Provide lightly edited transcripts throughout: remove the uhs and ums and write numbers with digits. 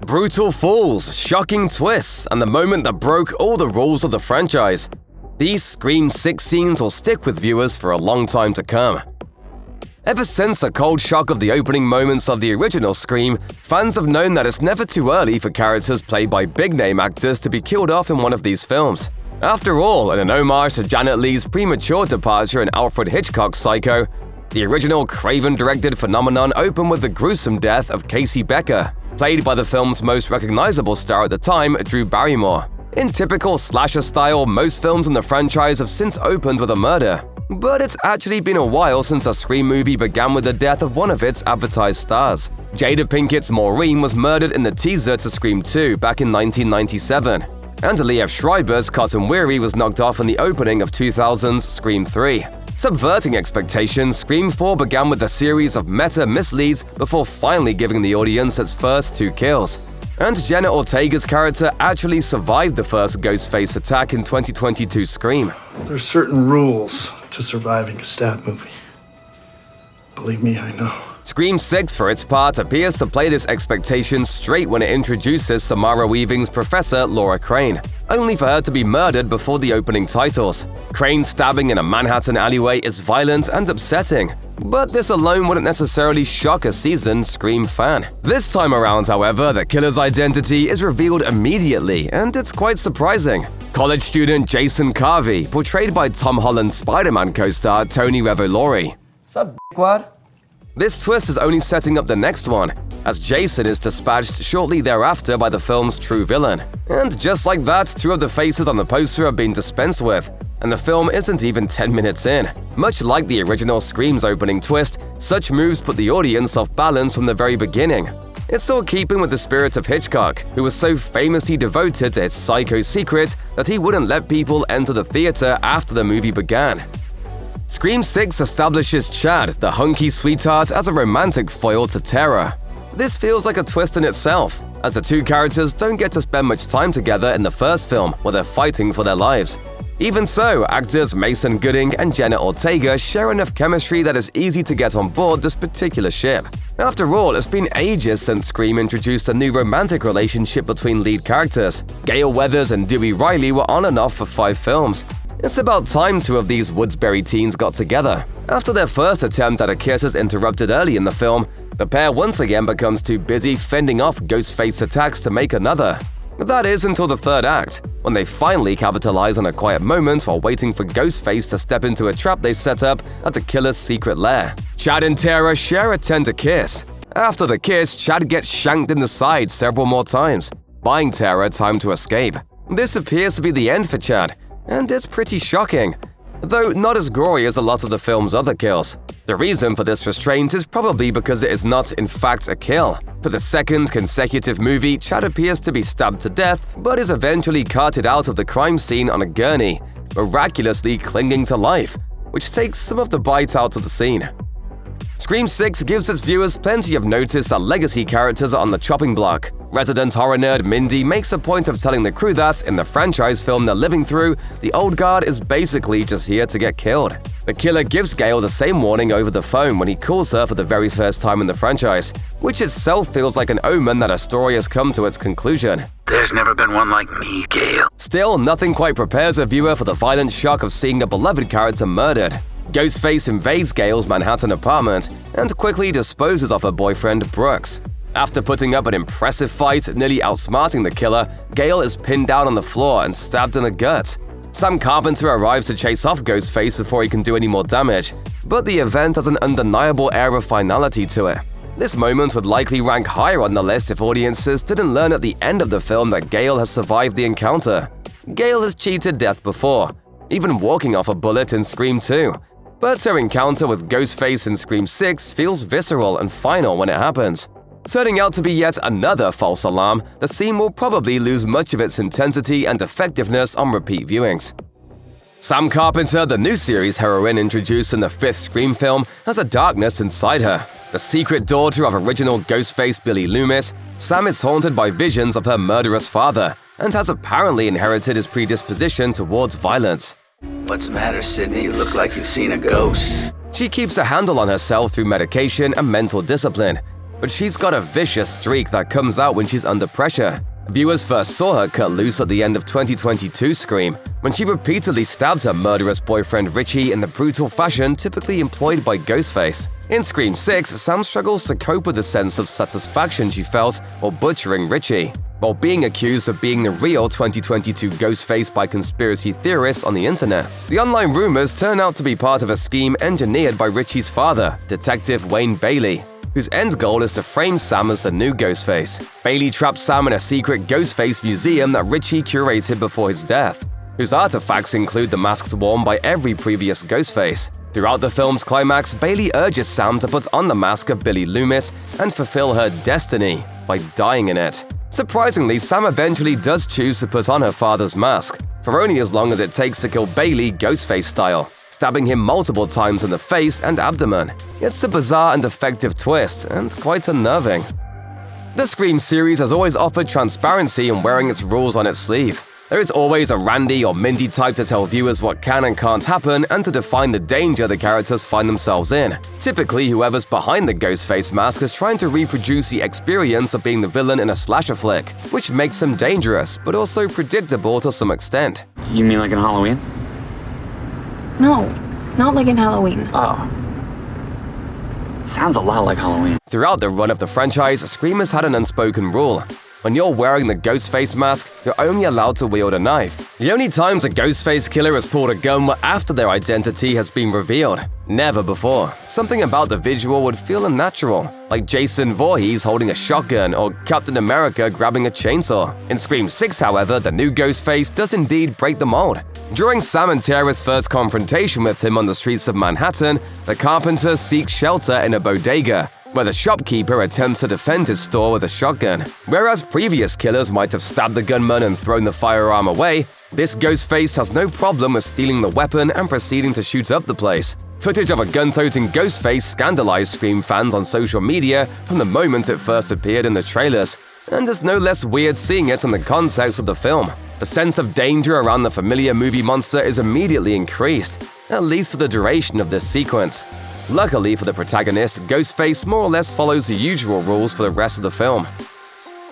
Brutal falls, shocking twists, and the moment that broke all the rules of the franchise. These Scream 6 scenes will stick with viewers for a long time to come. Ever since the cold shock of the opening moments of the original Scream, fans have known that it's never too early for characters played by big-name actors to be killed off in one of these films. After all, in an homage to Janet Leigh's premature departure in Alfred Hitchcock's Psycho, the original Craven-directed phenomenon opened with the gruesome death of Casey Becker, played by the film's most recognizable star at the time, Drew Barrymore. In typical slasher style, most films in the franchise have since opened with a murder. But it's actually been a while since a Scream movie began with the death of one of its advertised stars. Jada Pinkett's Maureen was murdered in the teaser to Scream 2 back in 1997. And Liev Schreiber's Cotton Weary was knocked off in the opening of 2000's Scream 3. Subverting expectations, Scream 4 began with a series of meta misleads before finally giving the audience its first 2 kills. And Jenna Ortega's character actually survived the first Ghostface attack in 2022's Scream. There's certain rules to surviving a stab movie. Believe me, I know. Scream 6, for its part, appears to play this expectation straight when it introduces Samara Weaving's professor, Laura Crane, only for her to be murdered before the opening titles. Crane's stabbing in a Manhattan alleyway is violent and upsetting, but this alone wouldn't necessarily shock a seasoned Scream fan. This time around, however, the killer's identity is revealed immediately, and it's quite surprising. College student Jason Carvey, portrayed by Tom Holland's Spider-Man co-star Tony Revolori. Sup, dickwad? This twist is only setting up the next one, as Jason is dispatched shortly thereafter by the film's true villain. And just like that, 2 of the faces on the poster have been dispensed with, and the film isn't even 10 minutes in. Much like the original Scream's opening twist, such moves put the audience off balance from the very beginning. It's so keeping with the spirit of Hitchcock, who was so famously devoted to his psycho secret that he wouldn't let people enter the theater after the movie began. Scream 6 establishes Chad, the hunky sweetheart, as a romantic foil to Tara. This feels like a twist in itself, as the 2 characters don't get to spend much time together in the first film where they're fighting for their lives. Even so, actors Mason Gooding and Jenna Ortega share enough chemistry that it's easy to get on board this particular ship. After all, it's been ages since Scream introduced a new romantic relationship between lead characters. Gale Weathers and Dewey Riley were on and off for 5 films. It's about time 2 of these Woodsbury teens got together. After their first attempt at a kiss is interrupted early in the film, the pair once again becomes too busy fending off Ghostface attacks to make another. That is until the 3rd act, when they finally capitalize on a quiet moment while waiting for Ghostface to step into a trap they set up at the killer's secret lair. Chad and Tara share a tender kiss. After the kiss, Chad gets shanked in the side several more times, buying Tara time to escape. This appears to be the end for Chad, and it's pretty shocking, though not as gory as a lot of the film's other kills. The reason for this restraint is probably because it is not, in fact, a kill. For the 2nd consecutive movie, Chad appears to be stabbed to death, but is eventually carted out of the crime scene on a gurney, miraculously clinging to life, which takes some of the bite out of the scene. Scream 6 gives its viewers plenty of notice that legacy characters are on the chopping block. Resident horror nerd Mindy makes a point of telling the crew that, in the franchise film they're living through, the old guard is basically just here to get killed. The killer gives Gale the same warning over the phone when he calls her for the very first time in the franchise, which itself feels like an omen that a story has come to its conclusion. There's never been one like me, Gale. Still, nothing quite prepares a viewer for the violent shock of seeing a beloved character murdered. Ghostface invades Gale's Manhattan apartment and quickly disposes of her boyfriend, Brooks. After putting up an impressive fight, nearly outsmarting the killer, Gale is pinned down on the floor and stabbed in the gut. Sam Carpenter arrives to chase off Ghostface before he can do any more damage, but the event has an undeniable air of finality to it. This moment would likely rank higher on the list if audiences didn't learn at the end of the film that Gale has survived the encounter. Gale has cheated death before, even walking off a bullet in Scream 2. But her encounter with Ghostface in Scream 6 feels visceral and final when it happens. Turning out to be yet another false alarm, the scene will probably lose much of its intensity and effectiveness on repeat viewings. Sam Carpenter, the new series heroine introduced in the 5th Scream film, has a darkness inside her. The secret daughter of original Ghostface Billy Loomis, Sam is haunted by visions of her murderous father and has apparently inherited his predisposition towards violence. What's the matter, Sydney? You look like you've seen a ghost. She keeps a handle on herself through medication and mental discipline, but she's got a vicious streak that comes out when she's under pressure. Viewers first saw her cut loose at the end of 2022's Scream, when she repeatedly stabbed her murderous boyfriend Richie in the brutal fashion typically employed by Ghostface. In Scream 6, Sam struggles to cope with the sense of satisfaction she felt while butchering Richie. While being accused of being the real 2022 Ghostface by conspiracy theorists on the internet, the online rumors turn out to be part of a scheme engineered by Richie's father, Detective Wayne Bailey, whose end goal is to frame Sam as the new Ghostface. Bailey trapped Sam in a secret Ghostface museum that Richie curated before his death, whose artifacts include the masks worn by every previous Ghostface. Throughout the film's climax, Bailey urges Sam to put on the mask of Billy Loomis and fulfill her destiny by dying in it. Surprisingly, Sam eventually does choose to put on her father's mask, for only as long as it takes to kill Bailey Ghostface style, stabbing him multiple times in the face and abdomen. It's a bizarre and effective twist, and quite unnerving. The Scream series has always offered transparency in wearing its rules on its sleeve. There is always a Randy or Mindy type to tell viewers what can and can't happen and to define the danger the characters find themselves in. Typically, whoever's behind the Ghostface mask is trying to reproduce the experience of being the villain in a slasher flick, which makes them dangerous, but also predictable to some extent. You mean like in Halloween? No, not like in Halloween. Oh. Sounds a lot like Halloween. Throughout the run of the franchise, Scream has had an unspoken rule. When you're wearing the Ghostface mask, you're only allowed to wield a knife. The only times a Ghostface killer has pulled a gun were after their identity has been revealed, never before. Something about the visual would feel unnatural, like Jason Voorhees holding a shotgun or Captain America grabbing a chainsaw. In Scream 6, however, the new Ghostface does indeed break the mold. During Sam and Tara's first confrontation with him on the streets of Manhattan, the carpenter seeks shelter in a bodega, where the shopkeeper attempts to defend his store with a shotgun. Whereas previous killers might have stabbed the gunman and thrown the firearm away, this Ghostface has no problem with stealing the weapon and proceeding to shoot up the place. Footage of a gun-toting Ghostface scandalized Scream fans on social media from the moment it first appeared in the trailers, and it's no less weird seeing it in the context of the film. The sense of danger around the familiar movie monster is immediately increased, at least for the duration of this sequence. Luckily for the protagonist, Ghostface more or less follows the usual rules for the rest of the film.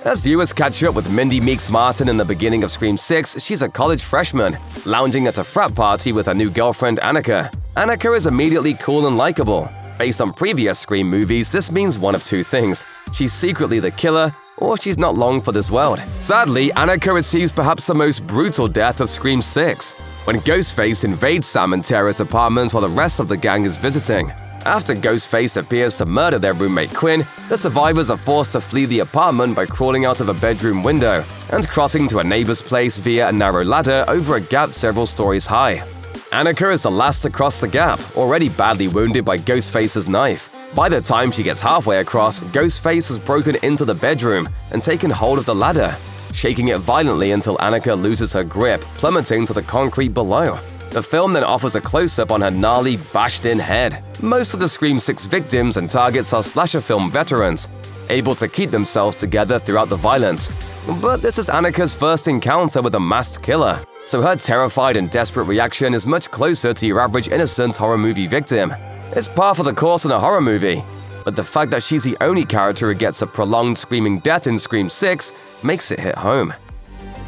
As viewers catch up with Mindy Meeks Martin in the beginning of Scream 6, she's a college freshman, lounging at a frat party with her new girlfriend Anika. Anika is immediately cool and likable. Based on previous Scream movies, this means one of two things: she's secretly the killer, or she's not long for this world. Sadly, Anika receives perhaps the most brutal death of Scream 6, when Ghostface invades Sam and Tara's apartment while the rest of the gang is visiting. After Ghostface appears to murder their roommate Quinn, the survivors are forced to flee the apartment by crawling out of a bedroom window and crossing to a neighbor's place via a narrow ladder over a gap several stories high. Anika is the last to cross the gap, already badly wounded by Ghostface's knife. By the time she gets halfway across, Ghostface has broken into the bedroom and taken hold of the ladder, shaking it violently until Anika loses her grip, plummeting to the concrete below. The film then offers a close-up on her gnarly, bashed-in head. Most of the Scream 6 victims and targets are slasher film veterans, able to keep themselves together throughout the violence. But this is Anika's first encounter with a masked killer, so her terrified and desperate reaction is much closer to your average innocent horror movie victim. It's par for the course in a horror movie, but the fact that she's the only character who gets a prolonged screaming death in Scream 6 makes it hit home.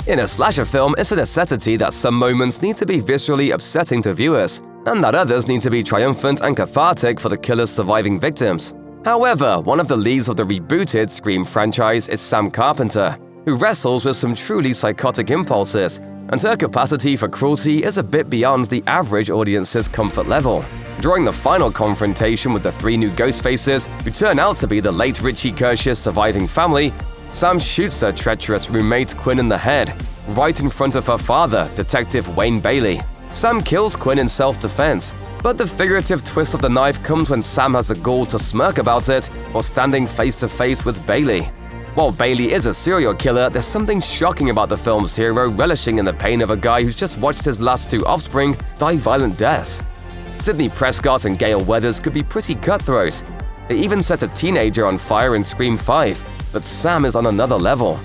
In a slasher film, it's a necessity that some moments need to be viscerally upsetting to viewers, and that others need to be triumphant and cathartic for the killer's surviving victims. However, one of the leads of the rebooted Scream franchise is Sam Carpenter, who wrestles with some truly psychotic impulses, and her capacity for cruelty is a bit beyond the average audience's comfort level. During the final confrontation with the three new Ghostfaces, who turn out to be the late Richie Kirsch's surviving family, Sam shoots her treacherous roommate Quinn in the head, right in front of her father, Detective Wayne Bailey. Sam kills Quinn in self-defense, but the figurative twist of the knife comes when Sam has the gall to smirk about it while standing face-to-face with Bailey. While Bailey is a serial killer, there's something shocking about the film's hero relishing in the pain of a guy who's just watched his last two offspring die violent deaths. Sidney Prescott and Gale Weathers could be pretty cutthroat. They even set a teenager on fire in Scream 5, but Sam is on another level.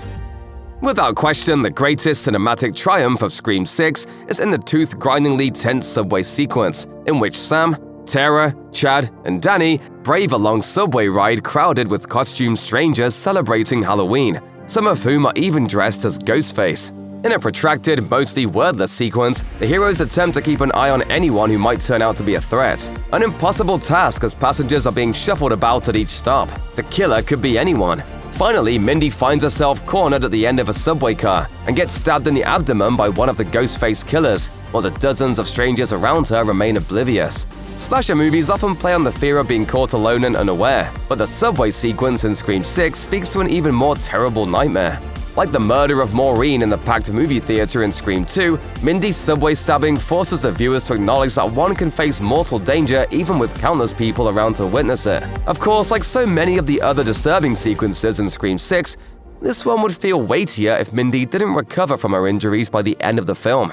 Without question, the greatest cinematic triumph of Scream 6 is in the tooth-grindingly tense subway sequence, in which Sam, Tara, Chad, and Danny brave a long subway ride crowded with costumed strangers celebrating Halloween, some of whom are even dressed as Ghostface. In a protracted, mostly wordless sequence, the heroes attempt to keep an eye on anyone who might turn out to be a threat. An impossible task as passengers are being shuffled about at each stop. The killer could be anyone. Finally, Mindy finds herself cornered at the end of a subway car and gets stabbed in the abdomen by one of the Ghostface killers, while the dozens of strangers around her remain oblivious. Slasher movies often play on the fear of being caught alone and unaware, but the subway sequence in Scream 6 speaks to an even more terrible nightmare. Like the murder of Maureen in the packed movie theater in Scream 2, Mindy's subway stabbing forces the viewers to acknowledge that one can face mortal danger even with countless people around to witness it. Of course, like so many of the other disturbing sequences in Scream 6, this one would feel weightier if Mindy didn't recover from her injuries by the end of the film.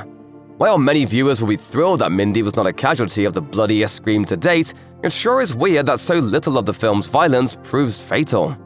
While many viewers will be thrilled that Mindy was not a casualty of the bloodiest Scream to date, it sure is weird that so little of the film's violence proves fatal.